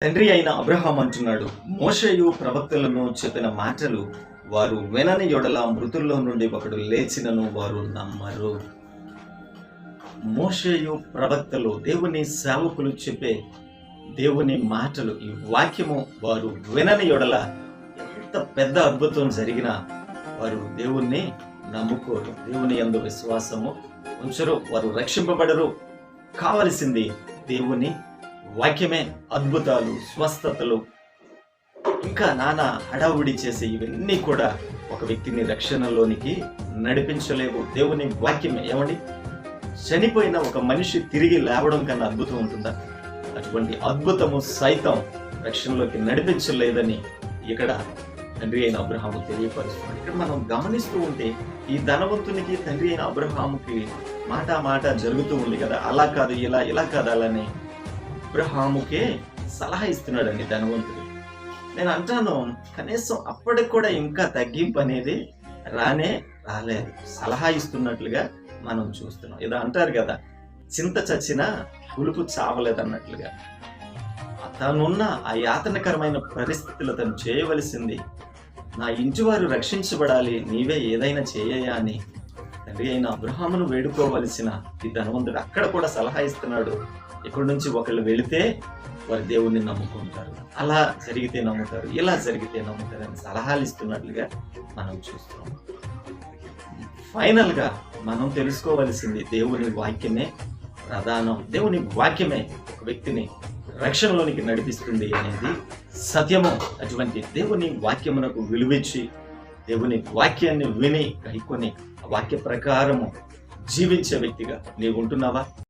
తండ్రి అయిన అబ్రహాం అంటున్నాడు, మోషేయు ప్రవక్తలను చెప్పిన మాటలు వారు వినని యెడల మృతుల్లో నుండి ఒకడు లేచినను వారు నమ్మరు. మోషేయు ప్రవక్తలు, దేవుని సేవకులు చెప్పే దేవుని మాటలు, ఈ వాక్యము వారు వినని యెడల ఎంత పెద్ద అద్భుతం జరిగినా వారు దేవుణ్ణి నమ్ముకోరు, దేవుని యందు విశ్వాసము ఉంచరు, వారు రక్షింపబడరు. కావలసింది దేవుని వాక్యమే. అద్భుతాలు, స్వస్థతలు, ఇంకా నానా హడావుడి చేసే ఇవన్నీ కూడా ఒక వ్యక్తిని రక్షణలోనికి నడిపించలేవు. దేవుని వాక్యమే. ఏమండి, చనిపోయిన ఒక మనిషి తిరిగి లేవడం కన్నా అద్భుతం ఉంటుందా? అటువంటి అద్భుతము సైతం రక్షణలోకి నడిపించలేదని ఇక్కడ తండ్రి అయిన అబ్రహాము తెలియపరుస్తున్నాడు. ఇక్కడ మనం గమనిస్తూ ఉంటే ఈ ధనవంతునికి తండ్రి అయిన అబ్రహాముకి మాట జరుగుతూ ఉంది కదా, అలా కాదు ఇలా కాదు అలానే అబ్రహాముకే సలహా ఇస్తున్నాడండి ధనవంతుడు. నేను అంటాను, కనీసం అప్పటికి కూడా ఇంకా తగ్గింపు అనేది రాలేదు. సలహా ఇస్తున్నట్లుగా మనం చూస్తున్నాం. ఏదో అంటారు కదా, చింత చచ్చినా పులుపు చావలేదన్నట్లుగా తనున్న ఆ యాతనకరమైన పరిస్థితులు తను చేయవలసింది, నా ఇంటి వారు రక్షించబడాలి, నీవే ఏదైనా చేయయా అని తండ్రి అయిన అబ్రహామును వేడుకోవలసిన ఈ ధనవంతుడు అక్కడ కూడా సలహా ఇస్తున్నాడు. ఇక్కడి నుంచి ఒకళ్ళు వెళితే వారి దేవుణ్ణి నమ్ముకుంటారు, అలా జరిగితే నమ్ముతారు, ఇలా జరిగితే నమ్ముతారు అని సలహాలు ఇస్తున్నట్లుగా మనం చూస్తున్నాం. ఫైనల్ గా మనం తెలుసుకోవలసింది దేవుని వాక్యమే ప్రధానం. దేవుని వాక్యమే ఒక వ్యక్తిని రక్షణలోనికి నడిపిస్తుంది అనేది సత్యము. అటువంటి దేవుని వాక్యమునకు విలువిచ్చి దేవుని వాక్యాన్ని విని గైకొని ఆ వాక్య ప్రకారము జీవించే వ్యక్తిగా నీవు ఉంటున్నావా?